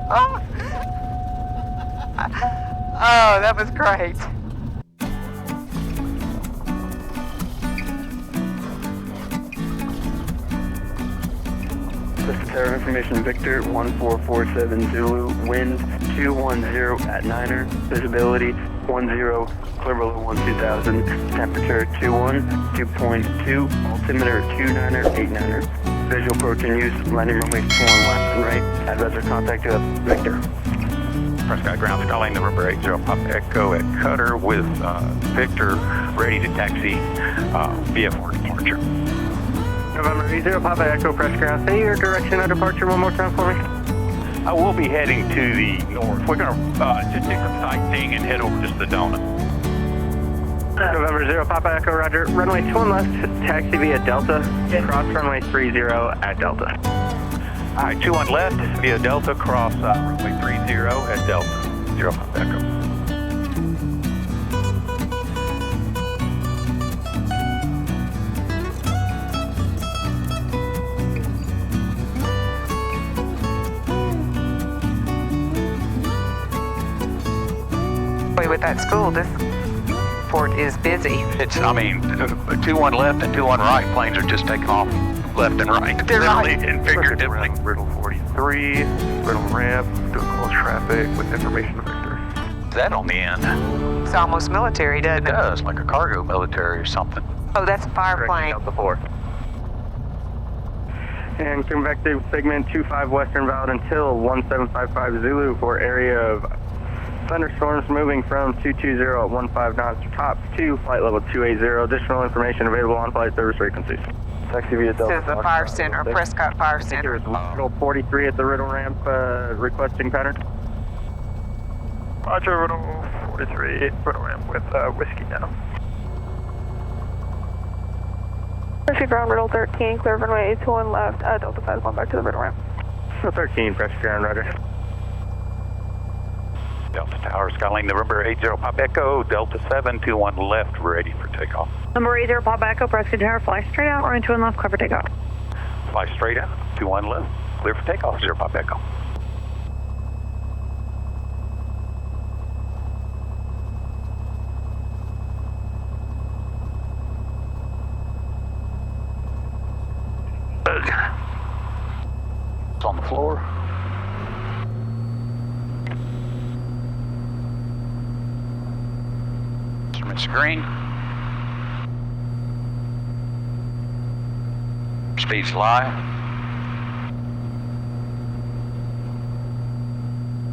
Oh, oh, that was great. Tower information, Victor 1447 Zulu, wind 210 at 9er, visibility 10, clear below 2000, temperature 2.2, altimeter 29er, 89er. Visual approach in use, landing runway 21 left and right, advisor contact Victor. Prescott ground calling the number 80 Pop Echo at Cutter with Victor ready to taxi via for departure. November 80 Papa Echo Prescott ground, say your direction of departure one more time for me. I will be heading to the north. We're going to just take some sightseeing and head over to Sedona. November 0 Papa Echo, roger. Runway 21 left, taxi via Delta, cross runway 30 at Delta. All right, 21 left via Delta, cross runway 30 at Delta. 0 Papa Echo. With that school, this port is busy. It's, 2-1 left and 2-1 right. Planes are just taking off left and right. They're literally right. and figuratively. Riddle 43, Riddle ramp, doing close traffic with information to Victor. Is that on the end? It's almost military, doesn't It it? does, like a cargo military or something. Oh, that's a fire plane. Out the 4. And convective segment 25 western valid until 1755 Zulu for area of thunderstorms moving from 220 at 15 knots tops to flight level 280. Additional information available on flight service frequencies. Taxi via Delta. This is the fire center, Prescott Fire Center. Riddle 43 at the Riddle ramp, requesting pattern. Roger, Riddle 43, Riddle ramp with whiskey now. Prescott ground, Riddle 13, clear runway 81 left, Delta 5 going back to the Riddle ramp. 13, Prescott ground, roger. Delta Tower, Skylane, November 80 Pop Echo, Delta 721 left, ready for takeoff. Number 80 Pop Echo, Prescott Tower, fly straight out or into and left, clear for takeoff. Fly straight out, 21 left, clear for takeoff, 0 Pop Echo. It's on the floor. Instrument screen. Speed's live.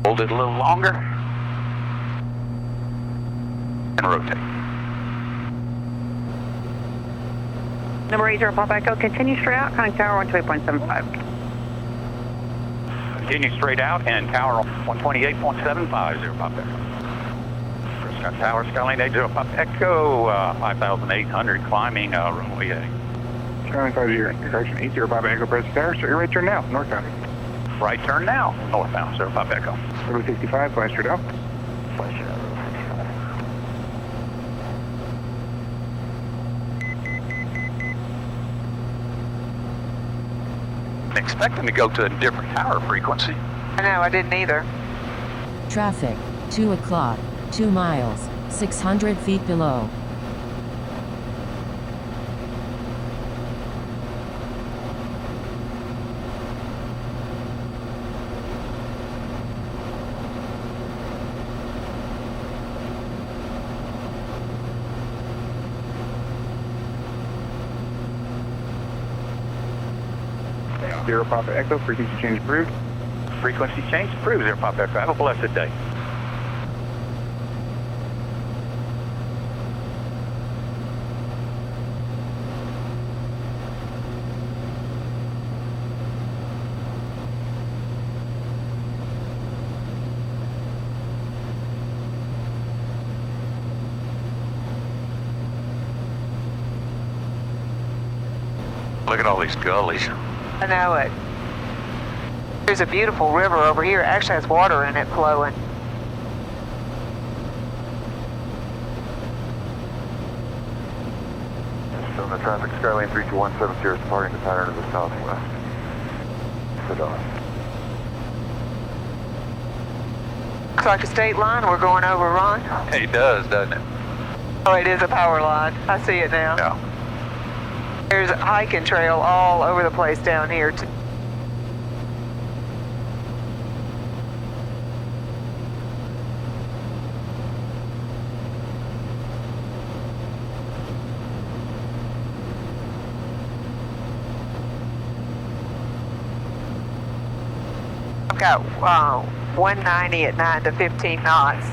Hold it a little longer. And rotate. Number 80 Pop Echo, continue straight out, contact tower 128.75. Continue straight out and tower 128.75, 0 Pop Echo. Prescott Tower, Skylane 80 Pop Echo, 5,800 climbing runway 8. Skylane 50, direction 80 Papa Echo, Prescott Tower, so your right turn now, northbound. Right turn now, northbound, 0 Pop Echo. Riddle 65, fly straight out. Fly straight out, Riddle 65. I'm expecting to go to a different tower frequency. I know, I didn't either. Traffic, 2 o'clock, 2 miles, 600 feet below. Zero Papa Echo, frequency change approved. Frequency change approved, 0 Pop Echo. Have a blessed day. Look at all these gullies. I know it. There's a beautiful river over here. It actually has water in it flowing. Sedona traffic, Skylane 32170 departing the pattern to the southwest. Sedona. Looks like a state line we're going over, Ron. It does, doesn't it? Oh, it is a power line. I see it now. Yeah. There's a hiking trail all over the place down here. I've got 190 at 9 to 15 knots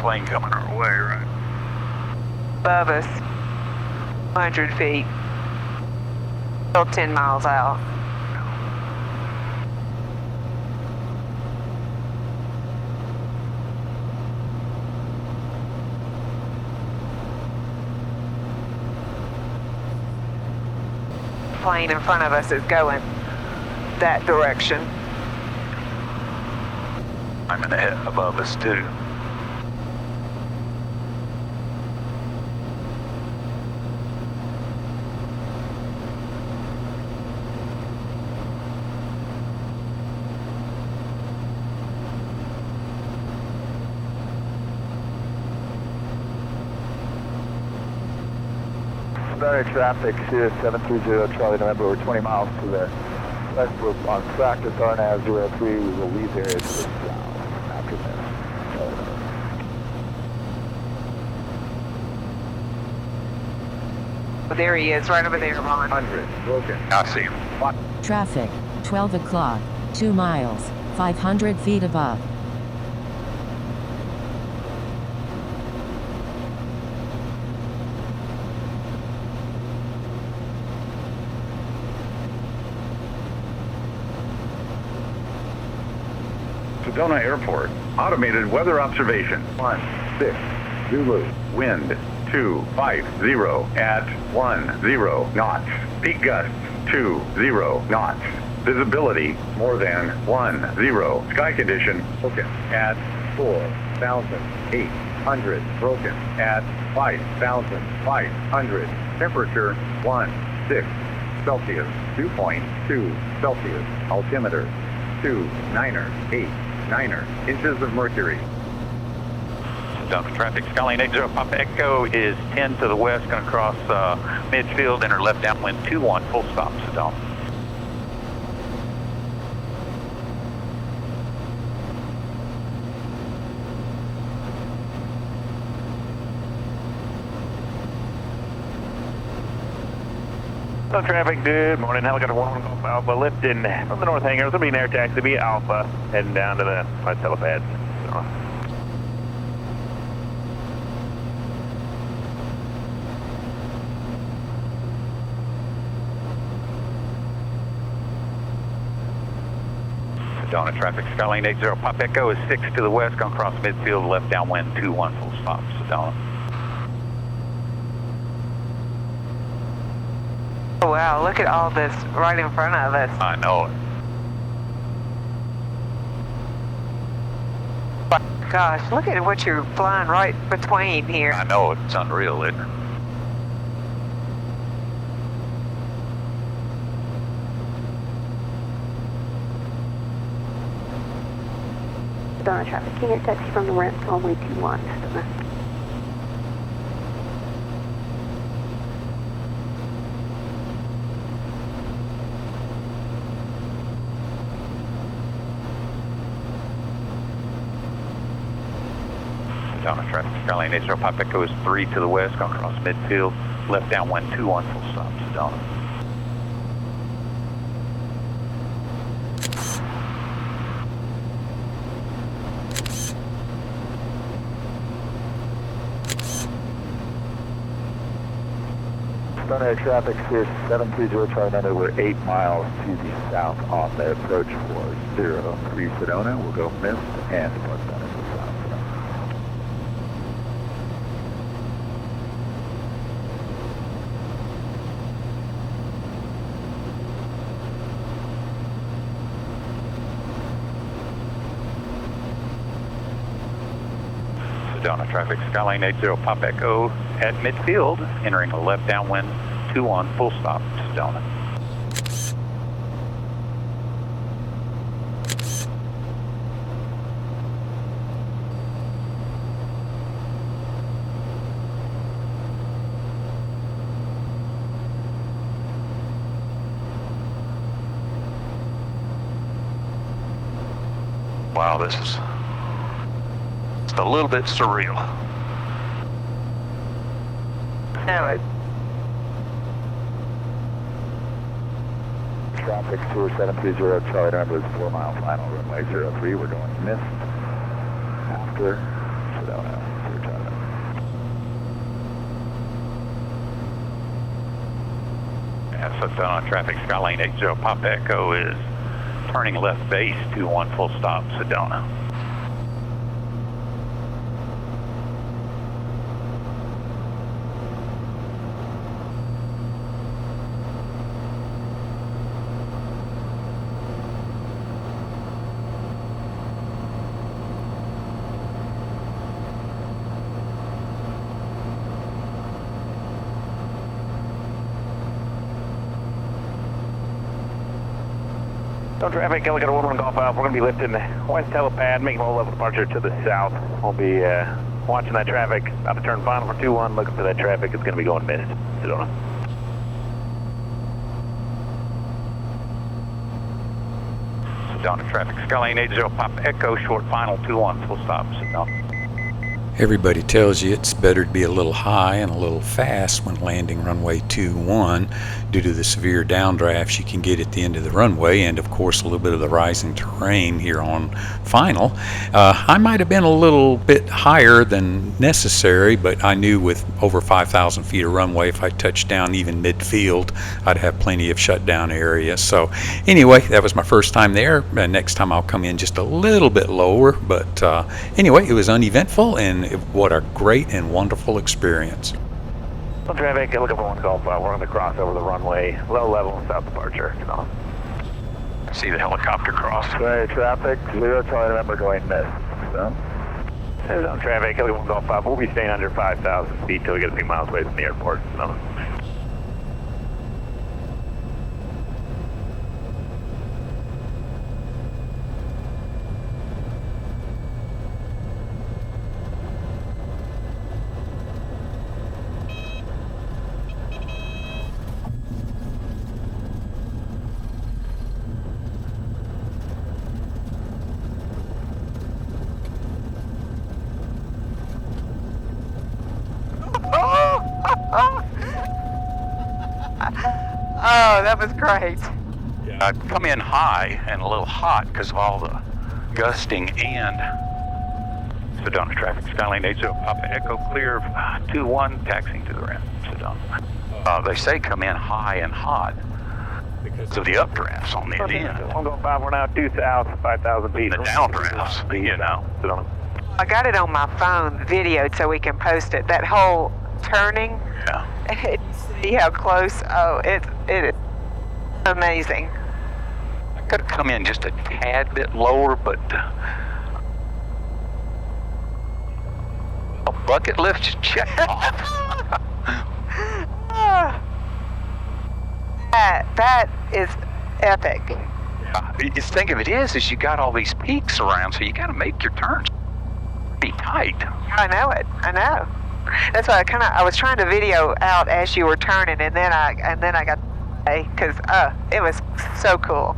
Plane coming our way, right? above us, 100 feet, still 10 miles out. Plane in front of us is going that direction. I'm in the head above us, too. Sedona traffic, Sirius 730 Charlie November, we're 20 miles to the west. We're on track to Darnaz 03. We will leave area to the south after this. There he is, right over there, Ron. 100, broken. I see him. Traffic, 12 o'clock, 2 miles, 500 feet above. Sedona Airport. Automated weather observation. 16, Zulu. Wind 250 at 10 knots. Peak gusts 20 knots. Visibility more than 10. Sky condition broken at 4,800. Broken at 5,500. Temperature 16 Celsius. 2.2 Celsius. Altimeter 298 inches of mercury. Sedona traffic, Skyline 80 Papa Echo is 10 to the west, going to cross midfield, enter left downwind 21, full stop, Sedona. Hello, traffic. Good morning. Helicopter 1 Alpha lifting from the north hangar. There'll be an air taxi via Alpha heading down to the helipad. Sedona traffic, Skyline 80 Papa Echo is 6 to the west, going to cross midfield, left downwind 21, full stop, Sedona. Oh, wow, look at all this right in front of us. I know it. Gosh, look at what you're flying right between here. I know it. It's unreal, isn't it? Sedona traffic, can you taxi from the ramp to only 21, Sedona? Sedona traffic, Skyline 80 Papa Echo is 3 to the west, going to cross midfield, left downwind 21, full stop, Sedona. Sedona traffic, Sirius 730 Charlie November, we're 8 miles to the south on the approach for 03 Sedona. We'll go mist and depart down to the south. Sedona traffic, Skyline 80 Papa Echo at midfield, entering a left downwind 21, full stop, Sedona. Wow, this is just a little bit surreal. No, Traffic tour 730 Charlie November is 4 mile final, runway 03. We're going missed after Sedona. Sedona traffic, Skylane 80 Papa Echo is turning left base, 21 full stop, Sedona. No traffic, Delegate 11 Golf Alpha. We're going to be lifting west helipad, making a low-level departure to the south. We'll be watching that traffic. About to turn final for 2-1, looking for that traffic. It's going to be going missed, Sedona. Sedona traffic, Skylane 80 Papa Echo, short final, 21 full stop, Sedona. Everybody tells you it's better to be a little high and a little fast when landing runway 21 due to the severe downdrafts you can get at the end of the runway and of course a little bit of the rising terrain here on final. I might have been a little bit higher than necessary, but I knew with over 5,000 feet of runway, if I touched down even midfield, I'd have plenty of shutdown area. So anyway, that was my first time there. Next time I'll come in just a little bit lower, but anyway, it was uneventful and what a great and wonderful experience. No traffic, Delegate 1 Golf Alpha. We're going to cross over the runway, low level, south departure, Sedona. See the helicopter cross. Sorry, traffic 0 Charlie November going missed. So. There's no traffic, Delegate 1 Golf Alpha. We'll be staying under 5,000 feet till we get a few miles away from the airport, Sedona. oh, that was great. I come in high and a little hot because of all the gusting and Sedona traffic, Skylane 80 Papa Echo, clear of 2-1, taxiing to the ramp, Sedona. They say come in high and hot because of the updrafts on the end. 1 Golf Alpha, we're now due south, 5,000 feet. The downdrafts, you know. Sedona. I got it on my phone, videoed, so we can post it. That whole turning, Yeah. see how close. Oh, it is amazing. I could have come in just a tad bit lower, but a bucket lift check off. That is epic. The thing of it is you got all these peaks around, so you got to make your turns pretty tight. I know it. I know. That's why I was trying to video out as you were turning, and then I got because it was so cool.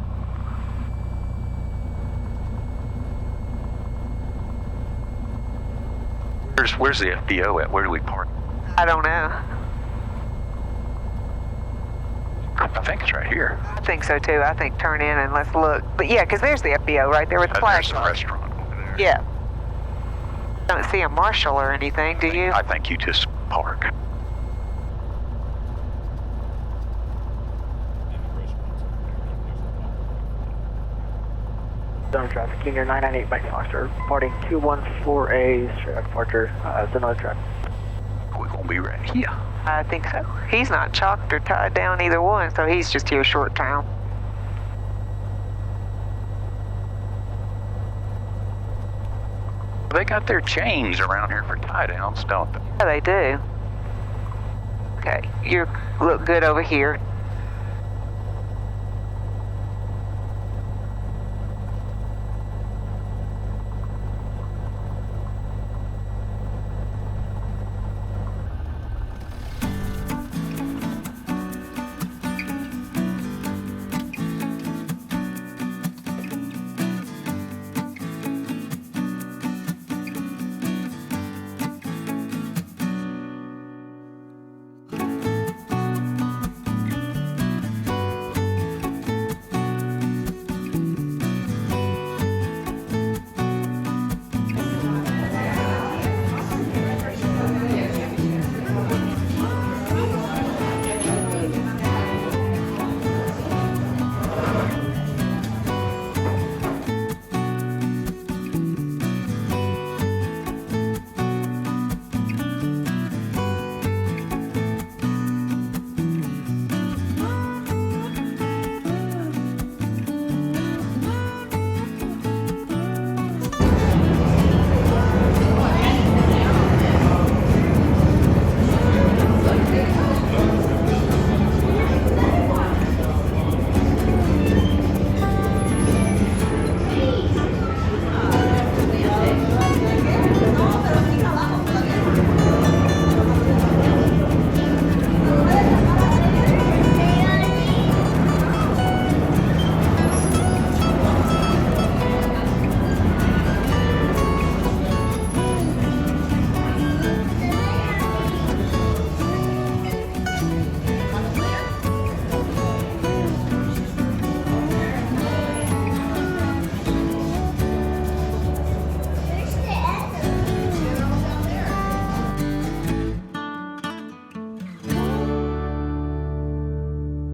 Where's the FBO at? Where do we park? I don't know. I think it's right here. I think so too. I think turn in and let's look. But yeah, because there's the FBO right there with the flag. There's the restaurant over there. Yeah. Don't see a marshal or anything, do you? I think you just park. Zone traffic, Junior 998 by Foster, departing 214A, straight out departure, Sedona traffic. We're going to be right here. I think so. He's not chalked or tied down either one, so he's just here short term. They got their chains around here for tie downs, don't they? Yeah, they do. Okay, you look good over here.